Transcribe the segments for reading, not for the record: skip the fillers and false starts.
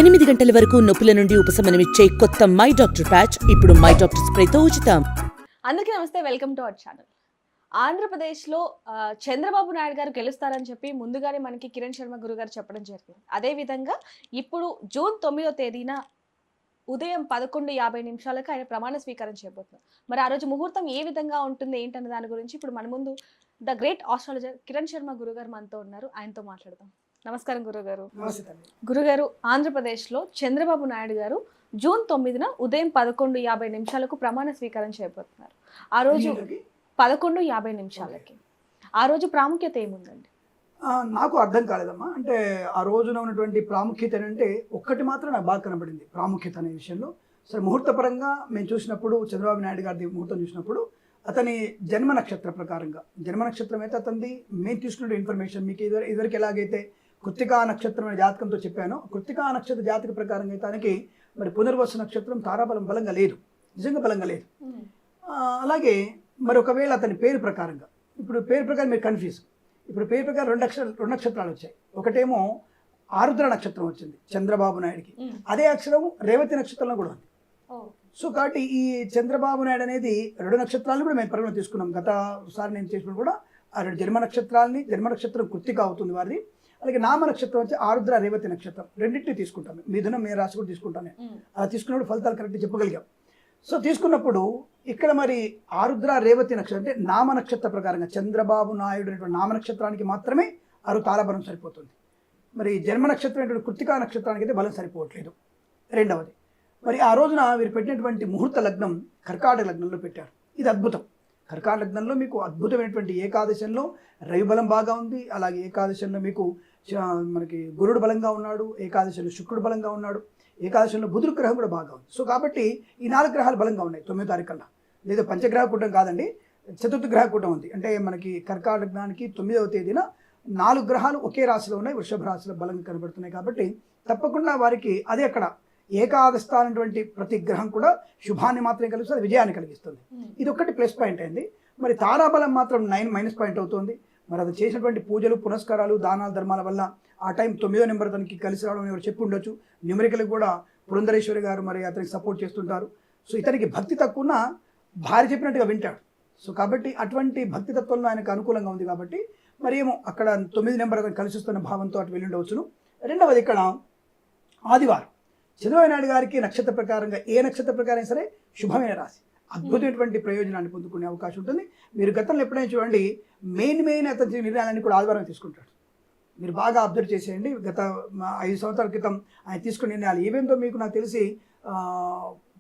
8 గంటల వరకు నొప్పుల నుండి ఉపశమనమిచ్చే కొత్త మై డాక్టర్ ప్యాచ్ ఇప్పుడు మై డాక్టర్ స్ప్రేతో ఉచితం. అందరికీ నమస్తే, వెల్కమ్ టు అవర్ ఛానల్. ఆంధ్రప్రదేశ్లో చంద్రబాబు నాయుడు గారు గెలుస్తారని చెప్పి ముందుగానే మనకి కిరణ్ శర్మ గురుగారు చెప్పడం జరిగింది. అదేవిధంగా ఇప్పుడు జూన్ 9వ తేదీన ఉదయం 11:50 ఆయన ప్రమాణ స్వీకారం చేయబోతున్నారు. మరి ఆ రోజు ముహూర్తం ఏ విధంగా ఉంటుంది ఏంటన్న దాని గురించి ఇప్పుడు మన ముందు the great astrologer Kiran Sharma గురుగారు మనతో ఉన్నారు. ఆయనతో మాట్లాడదాం. నమస్కారం గురుగారు. గురుగారు, ఆంధ్రప్రదేశ్లో చంద్రబాబు నాయుడు గారు జూన్ 9న ఉదయం 11:50 ప్రమాణ స్వీకారం చేయబోతున్నారు. ఆ రోజు 11:50 ఆ రోజు ప్రాముఖ్యత ఏముందండి? నాకు అర్థం కాలేదమ్మా. అంటే ఆ రోజున ఉన్నటువంటి ప్రాముఖ్యత ఏంటంటే ఒక్కటి మాత్రం నాకు బాగా కనబడింది ప్రాముఖ్యత అనే విషయంలో. సరే, ముహూర్తపరంగా మేము చూసినప్పుడు చంద్రబాబు నాయుడు గారి ముహూర్తం చూసినప్పుడు అతని జన్మ నక్షత్ర ప్రకారంగా, జన్మ నక్షత్రం అయితే అతనిది మేము తీసుకున్న ఇన్ఫర్మేషన్ మీకు ఇదివరకు ఎలాగైతే కృత్తికా నక్షత్రం అనే జాతకంతో చెప్పానో, కృత్తికా నక్షత్ర జాతక ప్రకారంగా అయితే తనకి మరి పునర్వసు నక్షత్రం తారాబలం బలంగా లేదు, నిజంగా బలంగా లేదు. అలాగే మరి ఒకవేళ అతని పేరు ప్రకారంగా, ఇప్పుడు పేరు ప్రకారం మీరు కన్ఫ్యూజ్. ఇప్పుడు పేరు ప్రకారం రెండు నక్షత్రాలు వచ్చాయి. ఒకటేమో ఆరుద్ర నక్షత్రం వచ్చింది చంద్రబాబు నాయుడికి, అదే అక్షరం రేవతి నక్షత్రంలో కూడా ఉంది. సో కాబట్టి ఈ చంద్రబాబు నాయుడు అనేది రెండు నక్షత్రాలను కూడా మేము పరిగణన తీసుకున్నాం. గతసారి నేను చేసినప్పుడు కూడా ఆ రెండు జన్మ నక్షత్రం కృత్తిక అవుతుంది వారిది. అలాగే నామ నక్షత్రం వచ్చి ఆరుద్ర రేవతి నక్షత్రం రెండింటిని తీసుకుంటాం. మిథునం మే రాశి కూడా తీసుకుంటాను నేను. అలా తీసుకున్నప్పుడు ఫలితాలు కరెక్ట్ చెప్పగలిగాం. సో తీసుకున్నప్పుడు ఇక్కడ మరి ఆరుద్ర రేవతి నక్షత్రం అంటే నామ నక్షత్ర ప్రకారంగా చంద్రబాబు నాయుడు అనేటువంటి నామ నక్షత్రానికి మాత్రమే తారాబలం సరిపోతుంది. మరి జన్మ నక్షత్రం అనేటువంటి కృత్తికా నక్షత్రానికి అయితే బలం సరిపోవట్లేదు. రెండవది మరి ఆ రోజున వీరు పెట్టినటువంటి ముహూర్త లగ్నం కర్కాటక లగ్నంలో పెట్టారు. ఇది అద్భుతం. కర్కాటక లగ్నంలో మీకు అద్భుతమైనటువంటి ఏకాదశంలో రవి బలం బాగా ఉంది. అలాగే ఏకాదశంలో మీకు మనకి గురుడు బలంగా ఉన్నాడు, ఏకాదశంలో శుక్రుడు బలంగా ఉన్నాడు, ఏకాదశంలో బుధుడు గ్రహం కూడా బాగా ఉంది. సో కాబట్టి ఈ 4 గ్రహాలు బలంగా ఉన్నాయి 9వ తారీఖు కల్లా. లేదా పంచగ్రహ కూటం కాదండి, చతుర్థ గ్రహ కూటం ఉంది. అంటే మనకి కర్కాటక లగ్నానికి 9వ తేదీన 4 గ్రహాలు ఒకే రాశిలో ఉన్నాయి, వృషభ రాశిలో బలంగా కనబడుతున్నాయి. కాబట్టి తప్పకుండా వారికి అదే అక్కడ ఏకాదశ అనేటువంటి ప్రతి గ్రహం కూడా శుభాన్ని మాత్రమే కలిగిస్తుంది, విజయాన్ని కలిగిస్తుంది. ఇది ఒక్కటి ప్లస్ పాయింట్ అయింది. మరి తారాబలం మాత్రం 9 మైనస్ పాయింట్ అవుతుంది. మరి అది చేసినటువంటి పూజలు పునస్కారాలు దానాల ధర్మాల వల్ల ఆ టైం 9వ నెంబర్ తనకి కలిసి రావడం ఎవరు చెప్పి ఉండొచ్చు. న్యూమరికల్ కూడా పురంధరేశ్వరి గారు మరి అతనికి సపోర్ట్ చేస్తుంటారు. సో ఇతనికి భక్తి తక్కువన్నా భార్య చెప్పినట్టుగా వింటాడు. సో కాబట్టి అటువంటి భక్తి తత్వంలో ఆయనకు అనుకూలంగా ఉంది. కాబట్టి మరి ఏమో అక్కడ 9 నెంబర్ అతను కలిసి వస్తున్న భావంతో అటు వెళ్ళి ఉండవచ్చును. రెండవది ఇక్కడ ఆదివారం చంద్రబాబు నాయుడు గారికి నక్షత్ర ప్రకారంగా ఏ నక్షత్ర ప్రకారం సరే శుభమైన రాశి, అద్భుతమైనటువంటి ప్రయోజనాన్ని పొందుకునే అవకాశం ఉంటుంది. మీరు గతంలో ఎప్పుడైనా చూడండి, మెయిన్ అతని నిర్ణయాలన్నీ కూడా ఆదివారం తీసుకుంటాడు. మీరు బాగా అబ్జర్వ్ చేసేయండి. గత 5 సంవత్సరాల క్రితం ఆయన తీసుకునే నిర్ణయాలు ఈవెంతో మీకు నాకు తెలిసి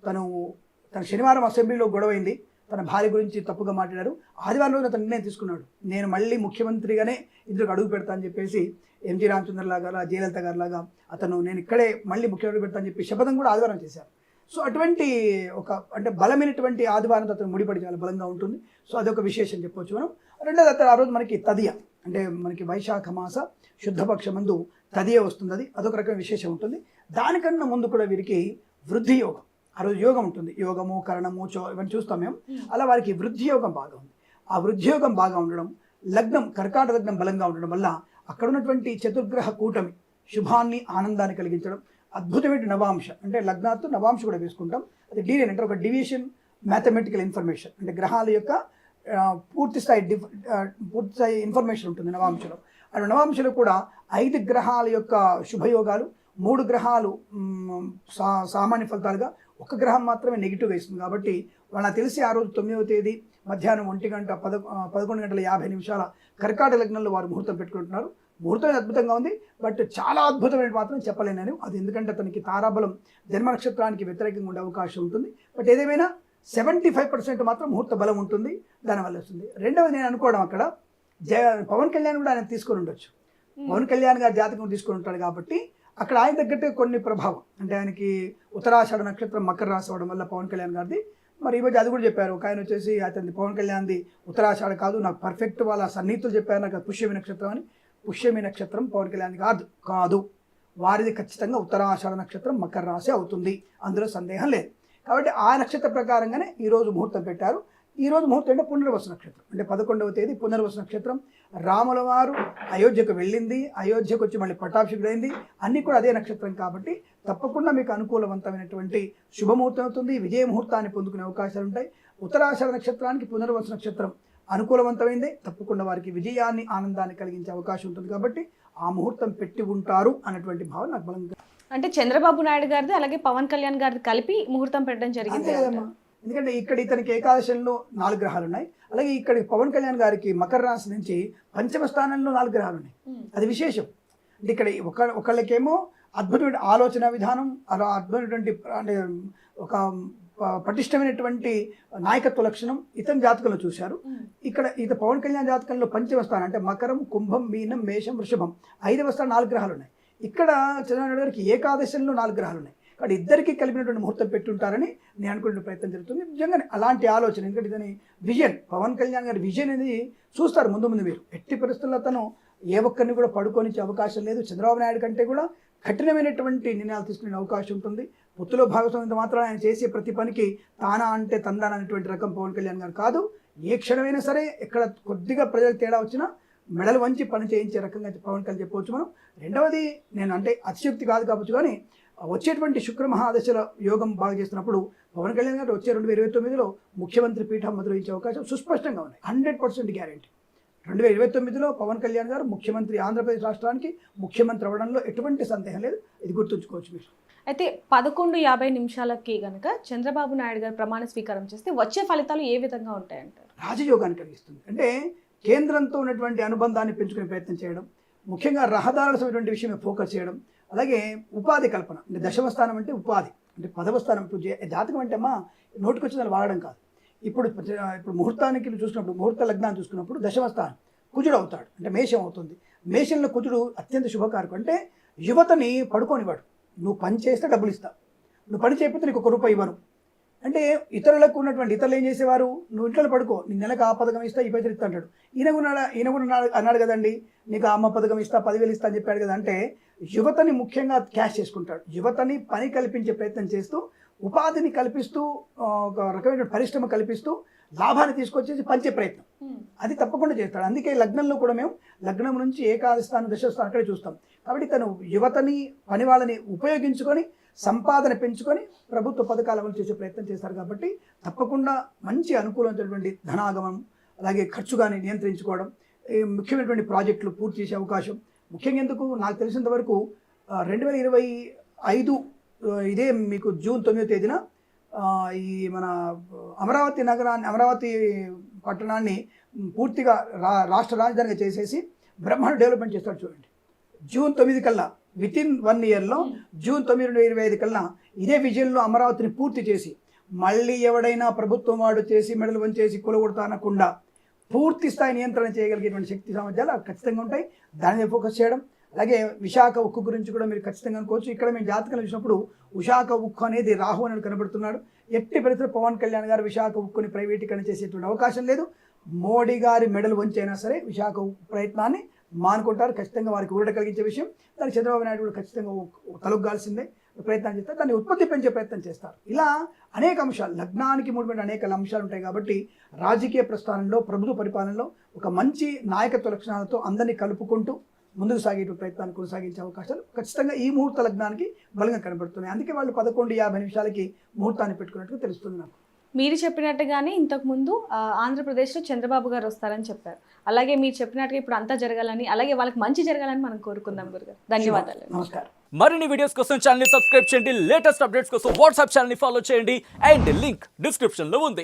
తన శనివారం అసెంబ్లీలో గొడవైంది, తన భార్య గురించి తప్పుగా మాట్లాడారు. ఆదివారం రోజున అతను నిర్ణయం తీసుకున్నాడు, నేను మళ్ళీ ముఖ్యమంత్రిగానే ఇందులోకి అడుగు పెడతా అని చెప్పేసి ఎంజీ రామచంద్ర లాగా జయలలిత గారి లాగా నేను ఇక్కడే మళ్ళీ ముఖ్యమంత్రి పెడతా అని చెప్పి శపథం కూడా ఆదివారం చేశారు. సో అటువంటి అంటే బలమైనటువంటి ఆదివారంతో అతను ముడిపడి చాలా బలంగా ఉంటుంది. సో అదొక విశేషం చెప్పవచ్చు మనం. రెండోది అతను ఆ రోజు మనకి తదియ అంటే మనకి వైశాఖ మాస శుద్ధపక్ష మందు తదియ వస్తుంది. అదొక రకమైన విశేషం ఉంటుంది. దానికన్నా ముందు కూడా వీరికి వృద్ధి యోగం, ఆ రోజు యోగం ఉంటుంది. యోగము కరణము ఇవన్నీ చూస్తాం మేము. అలా వారికి వృద్ధి యోగం బాగా ఉంది. ఆ వృద్ధి యోగం బాగా ఉండడం, లగ్నం కర్కాటక లగ్నం బలంగా ఉండడం వల్ల అక్కడ ఉన్నటువంటి చతుర్గ్రహ కూటమి శుభాన్ని ఆనందాన్ని కలిగించడం, అద్భుతమైన నవాంశ అంటే లగ్నాతో నవాంశ కూడా వేసుకుంటాం. అది డీరియన్ అంటే ఒక డివిజన్ మ్యాథమెటికల్ ఇన్ఫర్మేషన్ అంటే గ్రహాల యొక్క పూర్తి స్థాయి ఇన్ఫర్మేషన్ ఉంటుంది నవాంశలో. ఆ నవాంశలో కూడా 5 గ్రహాల యొక్క శుభయోగాలు, 3 గ్రహాలు సామాన్య ఫలితాలుగా, 1 గ్రహం మాత్రమే నెగిటివ్గా ఇస్తుంది. కాబట్టి వాళ్ళకి తెలిసి ఆ రోజు 9వ తేదీ మధ్యాహ్నం 11:50 కర్కాటక లగ్నంలో వారు ముహూర్తం పెట్టుకుంటున్నారు. ముహూర్తం అద్భుతంగా ఉంది. బట్ చాలా అద్భుతమైన మాత్రం చెప్పలేను నేను. అది ఎందుకంటే అతనికి తారాబలం జన్మ నక్షత్రానికి వ్యతిరేకంగా ఉండే అవకాశం ఉంటుంది. బట్ ఏదేమైనా 75% మాత్రం ముహూర్త బలం ఉంటుంది, దానివల్ల వస్తుంది. రెండవది నేను అనుకోవడం అక్కడ పవన్ కళ్యాణ్ కూడా ఆయన తీసుకొని ఉండొచ్చు. పవన్ కళ్యాణ్ గారి జాతకం తీసుకొని ఉంటాడు కాబట్టి అక్కడ ఆయన తగ్గట్టు కొన్ని ప్రభావం అంటే ఆయనకి ఉత్తరాషాఢ నక్షత్రం మకర రాశి అవడం వల్ల పవన్ కళ్యాణ్ గారిది మరి ఈ మధ్య అది కూడా చెప్పారు. ఒక ఆయన వచ్చేసి అతని పవన్ కళ్యాణ్ది ఉత్తరాషాఢ కాదు, నాకు పర్ఫెక్ట్ వాళ్ళ సన్నిహితులు చెప్పారు నాకు పుష్యమి నక్షత్రం అని. పుష్యమి నక్షత్రం పవన్ కళ్యాణ్ కాదు, వారిది ఖచ్చితంగా ఉత్తరాషాఢ నక్షత్రం మకర రాశి అవుతుంది, అందులో సందేహం లేదు. కాబట్టి ఆ నక్షత్ర ప్రకారంగానే ఈరోజు ముహూర్తం పెట్టారు. ఈరోజు ముహూర్తం అంటే పునర్వసు నక్షత్రం అంటే 11వ తేదీ పునర్వసు నక్షత్రం. రాముల వారు అయోధ్యకు వెళ్ళింది, అయోధ్యకు వచ్చి మళ్ళీ పట్టాభిషేకుడైంది, అన్నీ కూడా అదే నక్షత్రం. కాబట్టి తప్పకుండా మీకు అనుకూలవంతమైనటువంటి శుభముహూర్తం అవుతుంది. విజయ ముహూర్తాన్ని పొందుకునే అవకాశాలు ఉంటాయి. ఉత్తరాషాఢ నక్షత్రానికి పునర్వసు నక్షత్రం అనుకూలవంతమైందే. తప్పకుండా వారికి విజయాన్ని ఆనందాన్ని కలిగించే అవకాశం ఉంటుంది కాబట్టి ఆ ముహూర్తం పెట్టి ఉంటారు అన్నటువంటి భావన నాకు బలంగా. అంటే చంద్రబాబు నాయుడు గారిది అలాగే పవన్ కళ్యాణ్ గారిది కలిపి ముహూర్తం పెట్టడం జరిగింది అంతే కదమ్మా. ఎందుకంటే ఇక్కడ ఇతనికి ఏకాదశంలో 4 గ్రహాలు ఉన్నాయి, అలాగే ఇక్కడ పవన్ కళ్యాణ్ గారికి మకర రాశి నుంచి పంచమ స్థానంలో 4 గ్రహాలు ఉన్నాయి. అది విశేషం. అంటే ఇక్కడ ఒకళ్ళకేమో అద్భుతమైన ఆలోచన విధానం, అలా అద్భుతమైనటువంటి అంటే ఒక పటిష్టమైనటువంటి నాయకత్వ లక్షణం ఇతని జాతకంలో చూశారు. ఇక్కడ పవన్ కళ్యాణ్ జాతకంలో పంచమ స్థానం అంటే మకరం, కుంభం, మీనం, మేషం, వృషభం 5వ స్థానం 4 గ్రహాలు ఉన్నాయి. ఇక్కడ చంద్రబాబు నాయుడు గారికి ఏకాదశంలో 4 గ్రహాలు ఉన్నాయి. కాబట్టి ఇద్దరికి కలిపినటువంటి ముహూర్తం పెట్టుంటారని నేను అనుకునే ప్రయత్నం జరుగుతుంది. నిజంగానే అలాంటి ఆలోచన, ఎందుకంటే ఇతని విజన్, పవన్ కళ్యాణ్ గారి విజన్ అనేది చూస్తారు ముందు మీరు. ఎట్టి పరిస్థితుల్లో తను ఏ ఒక్కరిని కూడా పడుకోనిచ్చే అవకాశం లేదు. చంద్రబాబు నాయుడు కంటే కూడా కఠినమైనటువంటి నిర్ణయాలు తీసుకునే అవకాశం ఉంటుంది. పొత్తులో భాగస్వామ్యంతో మాత్రం ఆయన చేసే ప్రతి పనికి తానా అంటే తందాన అనేటువంటి రకం పవన్ కళ్యాణ్ గారు కాదు. ఏ క్షణమైనా సరే ఎక్కడ కొద్దిగా ప్రజలకు తేడా వచ్చినా మెడలు వంచి పని చేయించే రకంగా పవన్ కళ్యాణ్ చెప్పవచ్చు మనం. రెండవది, నేను అంటే అతిశక్తి కాదు కావచ్చు కానీ వచ్చేటువంటి శుక్ర మహాదశల యోగం బాగా చేస్తున్నప్పుడు పవన్ కళ్యాణ్ గారు వచ్చే 2029లో ముఖ్యమంత్రి పీఠం అధిరోహించే అవకాశం సుస్పష్టంగా ఉన్నాయి. 100% గ్యారెంటీ. 2029లో పవన్ కళ్యాణ్ గారు ముఖ్యమంత్రి, ఆంధ్రప్రదేశ్ రాష్ట్రానికి ముఖ్యమంత్రి అవ్వడంలో ఎటువంటి సందేహం లేదు. ఇది గుర్తుంచుకోవచ్చు మీరు. అయితే 11:50 నిమిషాలకి కనుక చంద్రబాబు నాయుడు గారు ప్రమాణ స్వీకారం చేస్తే వచ్చే ఫలితాలు ఏ విధంగా ఉంటాయంటారు? రాజయోగాన్ని కలిగిస్తుంది. అంటే కేంద్రంతో ఉన్నటువంటి అనుబంధాన్ని పెంచుకునే ప్రయత్నం చేయడం, ముఖ్యంగా రహదారుల సమటువంటి విషయం ఫోకస్ చేయడం, అలాగే ఉపాధి కల్పన. అంటే దశమ స్థానం అంటే ఉపాధి, అంటే 10వ స్థానం. ఇప్పుడు జాతకం అంటే అమ్మా నోటికొచ్చిందని వాడడం కాదు. ఇప్పుడు ముహూర్తానికి చూసినప్పుడు, ముహూర్త లగ్నాన్ని చూసుకున్నప్పుడు దశమ స్థానం కుజుడు అవుతాడు, అంటే మేషం అవుతుంది. మేషంలో కుజుడు అత్యంత శుభకారకం. అంటే యువతని పడుకోనివాడు. నువ్వు పని చేస్తే డబ్బులు ఇస్తావు, నువ్వు పని చేయకపోతే నీకు 1 రూపాయి ఇవ్వను. అంటే ఇతరులకు ఉన్నటువంటి ఇతరులు ఏం చేసేవారు, నువ్వు ఇంట్లో పడుకో, నీ నెలకు ఆ పథకం ఇస్తా, ఈ పైసలు ఇస్తా అంటాడు. ఈయన కూడా అన్నాడు కదండి, నీకు అమ్మ పథకం ఇస్తా, 10,000 ఇస్తా అని చెప్పాడు కదా. అంటే యువతని ముఖ్యంగా క్యాష్ చేసుకుంటాడు. యువతని పని కల్పించే ప్రయత్నం చేస్తూ, ఉపాధిని కల్పిస్తూ, ఒక రకమైన పరిశ్రమ కల్పిస్తూ లాభాన్ని తీసుకొచ్చేసి పంచే ప్రయత్నం అది తప్పకుండా చేస్తాడు. అందుకే లగ్నంలో కూడా మేము లగ్నం నుంచి ఏకాదశ స్థానం, దశ స్థానం అక్కడే చూస్తాం. కాబట్టి తను యువతని, పని వాళ్ళని ఉపయోగించుకొని సంపాదన పెంచుకొని ప్రభుత్వ పథకాలు అమలు చేసే ప్రయత్నం చేస్తారు. కాబట్టి తప్పకుండా మంచి అనుకూలమైనటువంటి ధనాగమనం, అలాగే ఖర్చు కానీ నియంత్రించుకోవడం, ముఖ్యమైనటువంటి ప్రాజెక్టులు పూర్తి చేసే అవకాశం. ముఖ్యంగా ఎందుకు నాకు తెలిసినంత వరకు 2025 ఇదే మీకు జూన్ 9వ తేదీన ఈ మన అమరావతి పట్టణాన్ని పూర్తిగా రాష్ట్ర రాజధానిగా చేసేసి బ్రహ్మాండ డెవలప్మెంట్ చేస్తాడు. చూడండి, జూన్ 9 కల్లా, వితిన్ 1 ఇయర్లో జూన్ 9, 2025 కల్లా ఇదే విజయంలో అమరావతిని పూర్తి చేసి, మళ్ళీ ఎవడైనా ప్రభుత్వం వాడు చేసి మెడలు వంచేసి కూలగొడతా అనకుండా పూర్తి స్థాయి నియంత్రణ చేయగలిగేటువంటి శక్తి సామర్థ్యాలు ఖచ్చితంగా ఉంటాయి. దాని మీద ఫోకస్ చేయడం. అలాగే విశాఖ ఉక్కు గురించి కూడా మీరు ఖచ్చితంగా అనుకోవచ్చు. ఇక్కడ మేము జాతకాలు చూసినప్పుడు విశాఖ ఉక్కు అనేది రాహు అనేది కనబడుతున్నాడు. ఎట్టి పరిస్థితుల్లో పవన్ కళ్యాణ్ గారు విశాఖ ఉక్కుని ప్రైవేటీకరణ చేసేటువంటి అవకాశం లేదు. మోడీ గారి మెడలు వంచైనా సరే విశాఖ ఉక్కు ప్రయత్నాన్ని మానుకుంటారు. ఖచ్చితంగా వారికి ఊరట కలిగించే విషయం. దానికి చంద్రబాబు నాయుడు కూడా ఖచ్చితంగా తలొగ్గాల్సిందే ప్రయత్నం చేస్తారు. దాన్ని ఉత్పత్తి పెంచే ప్రయత్నం చేస్తారు. ఇలా అనేక అంశాలు, లగ్నానికి ముడిపడిన అనేక అంశాలు ఉంటాయి. కాబట్టి రాజకీయ ప్రస్థానంలో, ప్రభుత్వ పరిపాలనలో ఒక మంచి నాయకత్వ లక్షణాలతో అందరినీ కలుపుకుంటూ ముందుకు సాగే ప్రయత్నాన్ని కొనసాగించే అవకాశాలు ఖచ్చితంగా ఈ ముహూర్త లగ్నానికి బలంగా కనబడుతున్నాయి. అందుకే వాళ్ళు 11:50 నిమిషాలకి ముహూర్తాన్ని పెట్టుకున్నట్టుగా తెలుస్తుంది నాకు. మీరు చెప్పినట్టుగానే ఇంతకుముందు ఆంధ్రప్రదేశ్లో చంద్రబాబు గారు వస్తారని చెప్పారు. అలాగే మీరు చెప్పినట్టుగా ఇప్పుడు అంతా జరగాలని, అలాగే వాళ్ళకి మంచి జరగాలని మనం కోరుకుందాం గురుగారు. ధన్యవాదాలు. నమస్కారం. మరిన్ని వీడియోస్ కోసం ఛానల్ ని సబ్స్క్రైబ్ చేయండి. లేటెస్ట్ అప్డేట్స్ కోసం వాట్సాప్ ఛానల్ ని ఫాలో చేయండి. అండ్ లింక్ డిస్క్రిప్షన్ లో ఉంది.